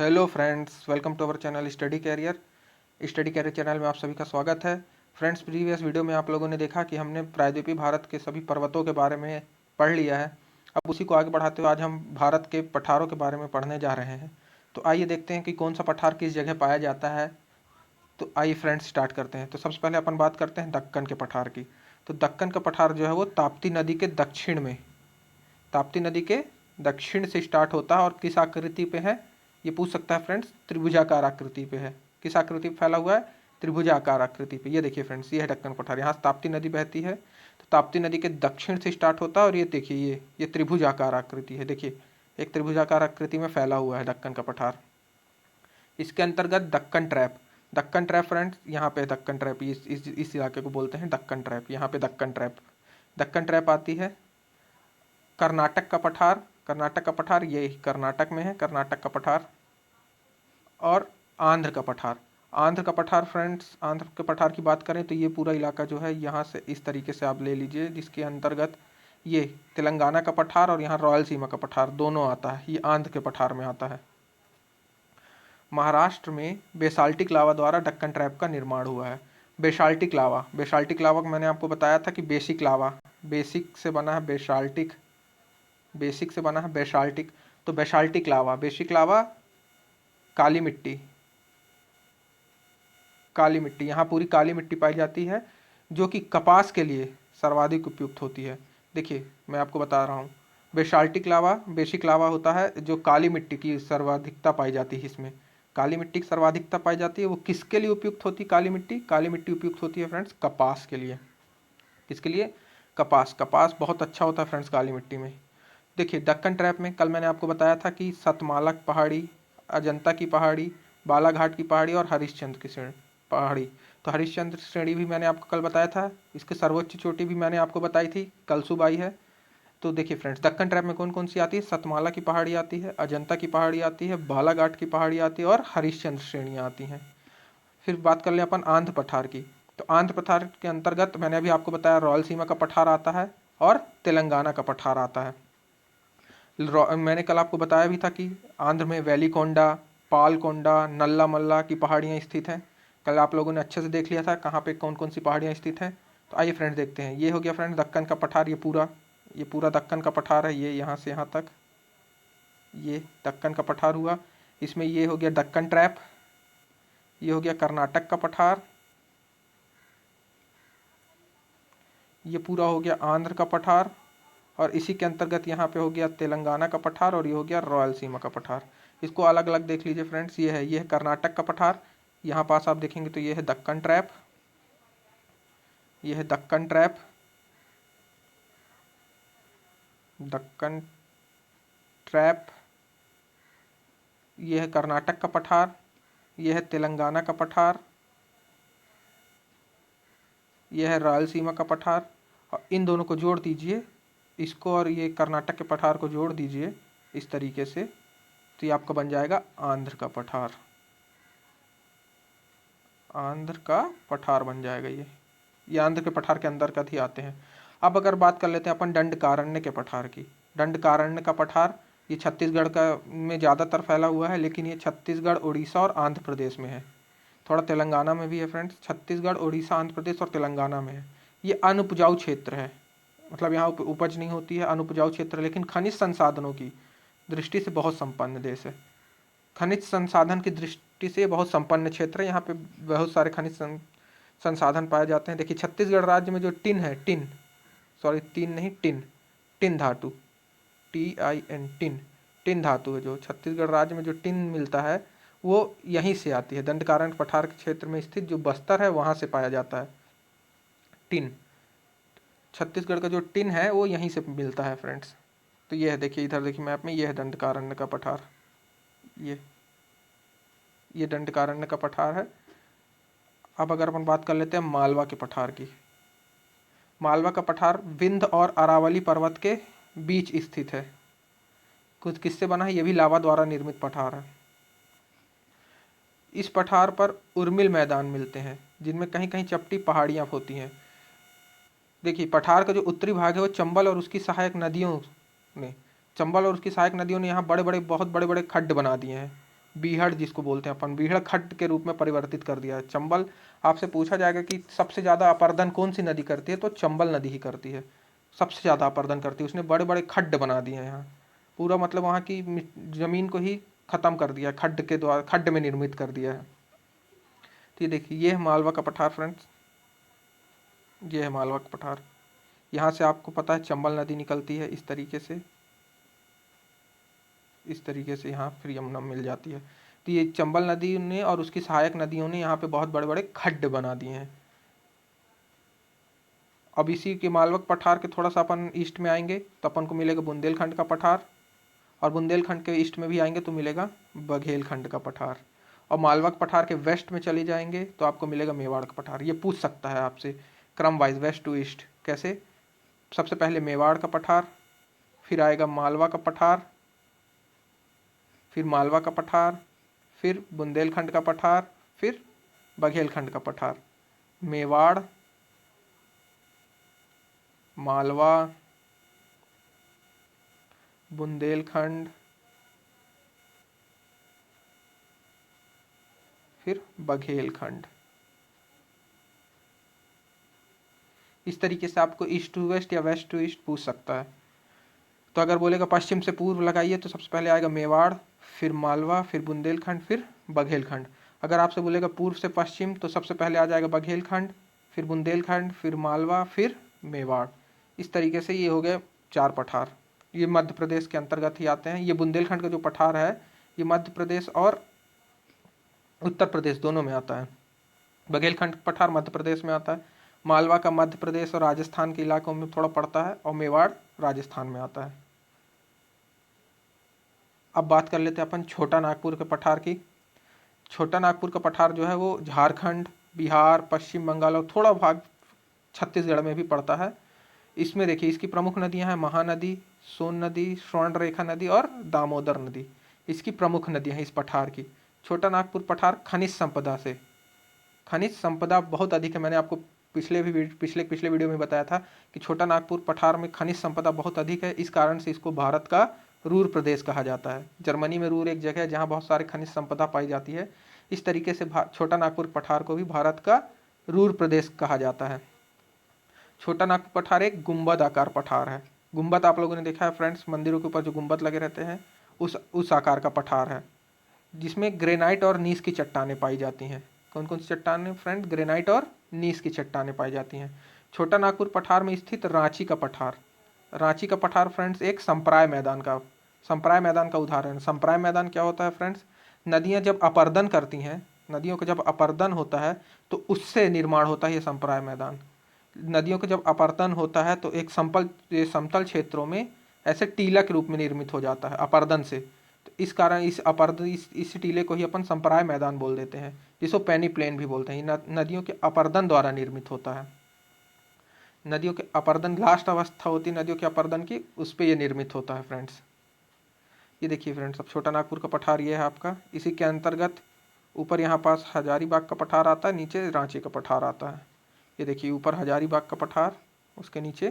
Hello friends, welcome to our channel study career channel में आप सभी का स्वागत है। फ्रेंड्स, प्रीवियस वीडियो में आप लोगों ने देखा कि हमने प्रायद्वीपीय भारत के सभी पर्वतों के बारे में पढ़ लिया है। अब उसी को आगे बढ़ाते हुए आज हम भारत के पठारों के बारे में पढ़ने जा रहे हैं। तो आइए देखते हैं कि कौन सा पठार किस जगह पाया जाता है। तो आइए फ्रेंड्स स्टार्ट करते हैं। तो सबसे पहले अपन बात करते हैं दक्कन के पठार की। तो दक्कन का पठार जो है वो ताप्ती नदी के दक्षिण में, ताप्ती नदी के दक्षिण से स्टार्ट होता है और किस आकृति पे है ये पूछ सकता है फ्रेंड्स। त्रिभुजाकार आकृति पे है। किस आकृति पे फैला हुआ है? त्रिभुजाकार आकृति पे। ये देखिए फ्रेंड्स, ये है दक्कन पठार। यहाँ से ताप्ती नदी बहती है, तो ताप्ती नदी के दक्षिण से स्टार्ट होता है और ये देखिए ये त्रिभुजाकार आकृति है। देखिए एक त्रिभुजाकार आकृति में फैला हुआ है दक्कन का पठार। इसके अंतर्गत दक्कन ट्रैप फ्रेंड्स, यहाँ पे दक्कन ट्रैप, इस इलाके को बोलते हैं दक्कन ट्रैप। यहाँ पे दक्कन ट्रैप आती है। कर्नाटक का पठार ये कर्नाटक में है, कर्नाटक का पठार। और आंध्र का पठार फ्रेंड्स, आंध्र के पठार की बात करें तो ये पूरा इलाका जो है यहाँ से इस तरीके से आप ले लीजिए, जिसके अंतर्गत ये तेलंगाना का पठार और यहाँ रायलसीमा का पठार दोनों आता है। ये आंध्र के पठार में आता है। महाराष्ट्र में बेसाल्टिक लावा द्वारा दक्कन ट्रैप का निर्माण हुआ है। बेसाल्टिक लावा मैंने आपको बताया था कि बेसिक से बना है बेसाल्टिक। तो बेसाल्टिक लावा काली मिट्टी, यहाँ पूरी काली मिट्टी पाई जाती है, जो कि कपास के लिए सर्वाधिक उपयुक्त होती है। देखिए मैं आपको बता रहा हूँ, बेसिक लावा होता है जो काली मिट्टी की सर्वाधिकता पाई जाती है। इसमें काली मिट्टी की सर्वाधिकता पाई जाती है। वो किसके लिए उपयुक्त होती है? काली मिट्टी उपयुक्त होती है फ्रेंड्स कपास के लिए। किसके लिए? कपास बहुत अच्छा होता है फ्रेंड्स काली मिट्टी में। देखिए दक्कन ट्रैप में कल मैंने आपको बताया था कि सतमालक पहाड़ी, अजंता की पहाड़ी, बालाघाट की पहाड़ी और हरिश्चंद्र की पहाड़ी। तो हरिश्चंद्र श्रेणी भी मैंने आपको कल बताया था। इसके सर्वोच्च चोटी भी मैंने आपको बताई थी, कलसुबाई है। तो देखिए फ्रेंड्स, दक्कन ट्रैप में कौन कौन सी आती है? सतमाला की पहाड़ी आती है, अजंता की पहाड़ी आती है, बालाघाट की पहाड़ी आती है और हरिश्चंद्र श्रेणियाँ आती हैं। फिर बात कर लें अपन आंध्र पठार की। तो आंध्र पठार के अंतर्गत मैंने अभी आपको बताया रायलसीमा का पठार आता है और तेलंगाना का पठार आता है। मैंने कल आपको बताया भी था कि आंध्र में वेलिकोंडा, पालकोंडा, नल्ला मल्ला की पहाड़ियाँ स्थित हैं। कल आप लोगों ने अच्छे से देख लिया था कहाँ पे कौन कौन सी पहाड़ियाँ स्थित हैं। तो आइए फ्रेंड्स देखते हैं। ये हो गया फ्रेंड्स दक्कन का पठार। ये पूरा दक्कन का पठार है। ये यहाँ से यहाँ तक ये दक्कन का पठार हुआ। इसमें ये हो गया दक्कन ट्रैप, ये हो गया कर्नाटक का पठार, ये पूरा हो गया आंध्र का पठार, और इसी के अंतर्गत यहाँ पे हो गया तेलंगाना का पठार और ये हो गया रायलसीमा का पठार। इसको अलग अलग देख लीजिए फ्रेंड्स। ये है कर्नाटक का पठार। यहाँ पास आप देखेंगे तो ये है दक्कन ट्रैप, ये है दक्कन ट्रैप, ये है कर्नाटक का पठार, ये है तेलंगाना का पठार, ये है रायलसीमा का पठार। और इन दोनों को जोड़ दीजिए, इसको और ये कर्नाटक के पठार को जोड़ दीजिए इस तरीके से, तो ये आपका बन जाएगा आंध्र का पठार। आंध्र का पठार बन जाएगा ये आंध्र के पठार के अंतर्गत ही आते हैं। अब अगर बात कर लेते हैं अपन दंडकारण्य के पठार की। दंडकारण्य का पठार ये छत्तीसगढ़ का में ज़्यादातर फैला हुआ है, लेकिन ये छत्तीसगढ़, उड़ीसा और आंध्र प्रदेश में है। थोड़ा तेलंगाना में भी है फ्रेंड्स। छत्तीसगढ़, उड़ीसा, आंध्र प्रदेश और तेलंगाना में है। ये अनुपजाऊ क्षेत्र है, मतलब यहाँ उपज नहीं होती है, अनुपजाऊ क्षेत्र, लेकिन खनिज संसाधनों की दृष्टि से बहुत संपन्न देश है। खनिज संसाधन की दृष्टि से बहुत संपन्न क्षेत्र है। यहाँ पे बहुत सारे खनिज संसाधन पाए जाते हैं। देखिए छत्तीसगढ़ राज्य में जो टिन धातु, टिन धातु है, जो छत्तीसगढ़ राज्य में जो टिन मिलता है वो यहीं से आती है। दंडकारण्य पठार के क्षेत्र में स्थित जो बस्तर है वहाँ से पाया जाता है टिन। छत्तीसगढ़ का जो टिन है वो यहीं से मिलता है फ्रेंड्स। तो ये है, देखिए इधर देखिए मैप में, ये है दंडकारण्य का पठार। ये दंडकारण्य का पठार है। अब अगर अपन बात कर लेते हैं मालवा के पठार की। मालवा का पठार विंध्य और अरावली पर्वत के बीच स्थित है। कुछ किससे बना है? ये भी लावा द्वारा निर्मित पठार है। इस पठार पर उर्मिल मैदान मिलते हैं, जिनमें कहीं कहीं चपटी पहाड़ियाँ होती हैं। देखिए पठार का जो उत्तरी भाग है वो चंबल और उसकी सहायक नदियों ने यहाँ बहुत बड़े बड़े खड्ड बना दिए हैं। बीहड़ जिसको बोलते हैं अपन, बीहड़ खड्ड के रूप में परिवर्तित कर दिया है। चंबल, आपसे पूछा जाएगा कि सबसे ज़्यादा अपर्दन कौन सी नदी करती है, तो चंबल नदी ही करती है, सबसे ज़्यादा अपर्दन करती है। उसने बड़े बड़े खड्ड बना दिए हैं यहाँ, पूरा मतलब वहाँ की ज़मीन को ही ख़त्म कर दिया, खड्ड के द्वारा, खड्ड में निर्मित कर दिया है। तो ये देखिए, ये है मालवा का पठार फ्रेंड्स, ये है मालवा का पठार। यहाँ से आपको पता है चंबल नदी निकलती है इस तरीके से, इस तरीके से यहाँ फिर यमुना मिल जाती है। तो ये चंबल नदी ने और उसकी सहायक नदियों ने यहाँ पे बहुत बड़े बड़े खड्ड बना दिए हैं। अब इसी के मालवा पठार के थोड़ा सा अपन ईस्ट में आएंगे तो अपन को मिलेगा बुंदेलखंड का पठार, और बुंदेलखंड के ईस्ट में भी आएंगे तो मिलेगा बघेलखंड का पठार, और मालवा पठार के वेस्ट में चले जाएंगे तो आपको मिलेगा मेवाड़ का पठार। ये पूछ सकता है आपसे क्रम वाइज वेस्ट टू ईस्ट कैसे। सबसे पहले मेवाड़ का पठार, फिर आएगा मालवा का पठार, फिर मालवा का पठार, फिर बुंदेलखंड का पठार, फिर बघेलखंड का पठार। मेवाड़, मालवा, बुंदेलखंड, फिर बघेलखंड। इस तरीके से आपको ईस्ट टू वेस्ट या वेस्ट टू ईस्ट पूछ सकता है। तो अगर बोलेगा पश्चिम से पूर्व लगाइए तो सबसे पहले आएगा मेवाड़, फिर मालवा, फिर बुंदेलखंड, फिर बघेलखंड। अगर आपसे बोलेगा पूर्व से पश्चिम तो सबसे पहले आ जाएगा बघेलखंड, फिर बुंदेलखंड, फिर मालवा, फिर मेवाड़। इस तरीके से ये हो गए 4 पठार। ये मध्य प्रदेश के अंतर्गत ही आते हैं। ये बुंदेलखंड का जो पठार है ये मध्य प्रदेश और उत्तर प्रदेश दोनों में आता है। बघेलखंड पठार मध्य प्रदेश में आता है, मालवा का मध्य प्रदेश और राजस्थान के इलाकों में थोड़ा पड़ता है, और मेवाड़ राजस्थान में आता है। अब बात कर लेते हैं अपन छोटा नागपुर के पठार की। छोटा नागपुर का पठार जो है वो झारखंड, बिहार, पश्चिम बंगाल और थोड़ा भाग छत्तीसगढ़ में भी पड़ता है। इसमें देखिए इसकी प्रमुख नदियां हैं महानदी, सोन नदी, स्वर्णरेखा नदी और दामोदर नदी। इसकी प्रमुख नदियां हैं इस पठार की। छोटा नागपुर पठार खनिज संपदा से, खनिज संपदा बहुत अधिक है। मैंने आपको पिछले वीडियो में बताया था कि छोटा नागपुर पठार में खनिज संपदा बहुत अधिक है। इस कारण से इसको भारत का रूर प्रदेश कहा जाता है। जर्मनी में रूर एक जगह है जहाँ बहुत सारे खनिज संपदा पाई जाती है। इस तरीके से छोटा नागपुर पठार को भी भारत का रूर प्रदेश कहा जाता है। छोटा नागपुर पठार एक गुंबद आकार पठार है। गुंबद आप लोगों ने देखा है फ्रेंड्स, मंदिरों के ऊपर जो गुंबद लगे रहते हैं उस आकार का पठार है, जिसमें ग्रेनाइट और नीस की चट्टानें पाई जाती हैं। कौन कौन सी चट्टानें फ्रेंड? ग्रेनाइट और नीस की चट्टानें पाई जाती हैं। छोटा नागपुर पठार में स्थित रांची का पठार, रांची का पठार फ्रेंड्स एक संप्राय मैदान का उदाहरण। संप्राय मैदान क्या होता है फ्रेंड्स? नदियाँ जब अपर्दन करती हैं, नदियों का जब अपर्दन होता है तो उससे निर्माण होता है ये संप्राय मैदान। नदियों का जब अपर्दन होता है तो एक समतल क्षेत्रों में ऐसे टीला के रूप में निर्मित हो जाता है अपर्दन से। तो इस कारण इस टीले को ही अपन संप्राय मैदान बोल देते हैं, जिसको पेनी प्लेन भी बोलते हैं। नदियों के अपर्दन द्वारा निर्मित होता है। नदियों के अपर्दन लास्ट अवस्था होती है नदियों के अपर्दन की, उस पर यह निर्मित होता है फ्रेंड्स। ये देखिए फ्रेंड्स, अब छोटा नागपुर का पठार ये है आपका। इसी के अंतर्गत ऊपर यहाँ पास हजारीबाग का पठार आता है, नीचे रांची का पठार आता है। ये देखिए ऊपर हजारीबाग का पठार, उसके नीचे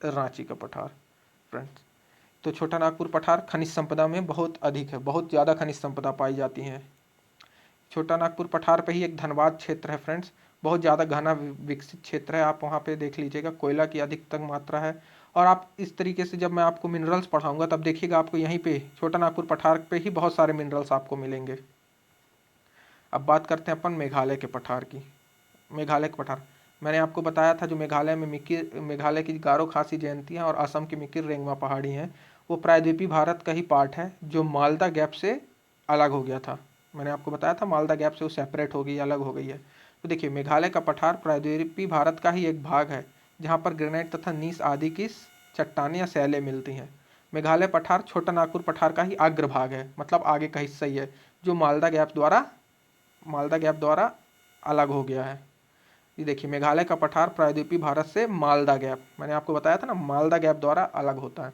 रांची का पठार फ्रेंड्स। तो छोटा नागपुर पठार खनिज संपदा में बहुत अधिक है, बहुत ज़्यादा खनिज संपदा पाई जाती है। छोटा नागपुर पठार पे ही एक धनबाद क्षेत्र है फ्रेंड्स, बहुत ज़्यादा घना विकसित क्षेत्र है। आप वहाँ पे देख लीजिएगा, कोयला की अधिकतम मात्रा है। और आप इस तरीके से जब मैं आपको मिनरल्स पढ़ाऊँगा तब देखिएगा आपको यहीं पे छोटा नागपुर पठार पे ही बहुत सारे मिनरल्स आपको मिलेंगे। अब बात करते हैं अपन मेघालय के पठार की। मेघालय का पठार मैंने आपको बताया था, जो मेघालय की गारो खासी जयंतियाँ और असम की मिकिर रेंगमा पहाड़ी हैं, वो प्रायद्वीपीय भारत का ही पार्ट है जो मालदा गैप से अलग हो गया था। मैंने आपको बताया था मालदा गैप से वो सेपरेट हो गई, अलग हो गई है। तो देखिए मेघालय का पठार प्रायद्वीपीय भारत का ही एक भाग है, जहाँ पर ग्रेनाइट तथा नीस आदि की चट्टानें या सैलें मिलती हैं। मेघालय पठार छोटा नागपुर पठार का ही अग्रभाग है, मतलब आगे का हिस्सा ही है, जो मालदा गैप द्वारा अलग हो गया है। ये देखिए मेघालय का पठार प्रायद्वीपीय भारत से मालदा गैप, मैंने आपको बताया था ना, मालदा गैप द्वारा अलग होता है।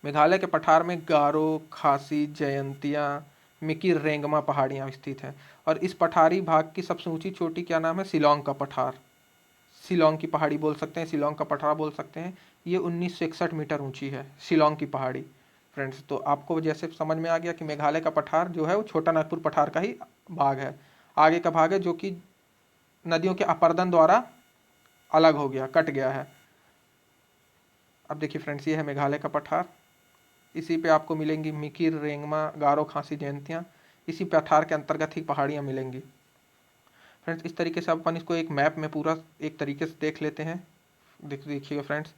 मेघालय के पठार में गारो, खासी, जयंतिया, मिकिर रेंगमा पहाड़ियाँ स्थित हैं। और इस पठारी भाग की सबसे ऊंची चोटी क्या नाम है? शिलोंग का पठार, शिलोंग की पहाड़ी बोल सकते हैं, शिलोंग का पठार बोल सकते हैं। ये 1961 मीटर ऊंची है शिलोंग की पहाड़ी। फ्रेंड्स। तो आपको जैसे समझ में आ गया कि मेघालय का पठार जो है वो छोटा नागपुर पठार का ही भाग है, आगे का भाग है जो कि नदियों के अपरदन द्वारा अलग हो गया, कट गया है। अब देखिए फ्रेंड्स, ये है मेघालय का पठार। इसी पे आपको मिलेंगी मिकिर, रेंगमा, गारो, खासी जयंतियाँ। इसी पठार के अंतर्गत ही पहाड़ियाँ मिलेंगी। फ्रेंड्स, इस तरीके से अब अपन इसको एक मैप में पूरा एक तरीके से देख लेते हैं। देखिएगा फ्रेंड्स,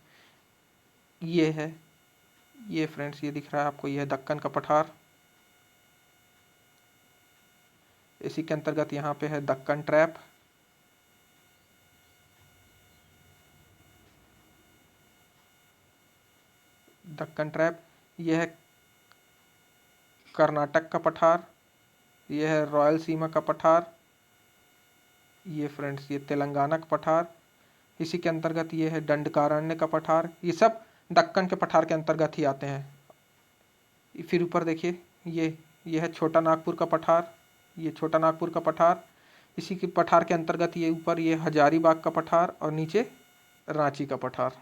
ये है, ये फ्रेंड्स ये दिख रहा है आपको, ये है दक्कन का पठार। इसी के अंतर्गत यहाँ पे है दक्कन ट्रैप। दक्कन ट्रैप, ये है कर्नाटक का पठार। ये है रॉयल सीमा का पठार। ये फ्रेंड्स ये तेलंगाना का पठार। इसी के अंतर्गत ये है दंडकारण्य का पठार। ये सब दक्कन के पठार के अंतर्गत ही आते हैं। फिर ऊपर देखिए, ये है छोटा नागपुर का पठार। ये छोटा नागपुर का पठार, इसी के पठार के अंतर्गत ये ऊपर ये हजारीबाग का पठार और नीचे रांची का पठार।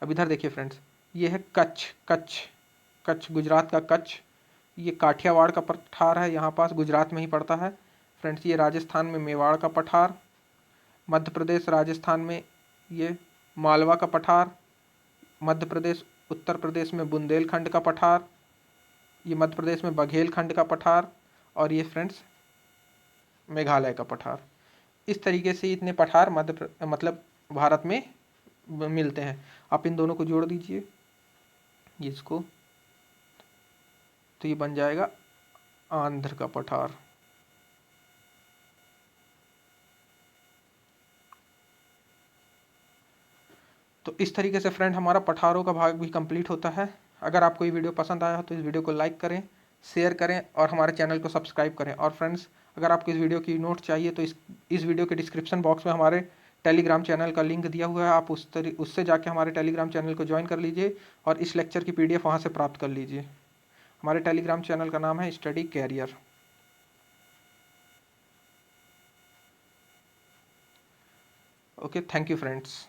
अब इधर देखिए फ्रेंड्स, ये है कच्छ गुजरात का कच्छ। ये काठियावाड़ का पठार है, यहाँ पास गुजरात में ही पड़ता है। फ्रेंड्स, ये राजस्थान में मेवाड़ का पठार। मध्य प्रदेश राजस्थान में ये मालवा का पठार। मध्य प्रदेश उत्तर प्रदेश में बुंदेलखंड का पठार। ये मध्य प्रदेश में बघेलखंड का पठार। और ये फ्रेंड्स मेघालय का पठार। इस तरीके से इतने पठार मतलब भारत में मिलते हैं। आप इन दोनों को जोड़ दीजिए इसको, तो ये बन जाएगा आंध्र का पठार। तो इस तरीके से फ्रेंड हमारा पठारों का भाग भी कंप्लीट होता है। अगर आपको ये वीडियो पसंद आया हो तो इस वीडियो को लाइक करें, शेयर करें और हमारे चैनल को सब्सक्राइब करें। और फ्रेंड्स, अगर आपको इस वीडियो की नोट चाहिए तो इस वीडियो के डिस्क्रिप्शन बॉक्स में हमारे टेलीग्राम चैनल का लिंक दिया हुआ है। आप उससे जाके हमारे टेलीग्राम चैनल को ज्वाइन कर लीजिए और इस लेक्चर की PDF वहाँ से प्राप्त कर लीजिए। हमारे टेलीग्राम चैनल का नाम है study career. Okay, thank you friends.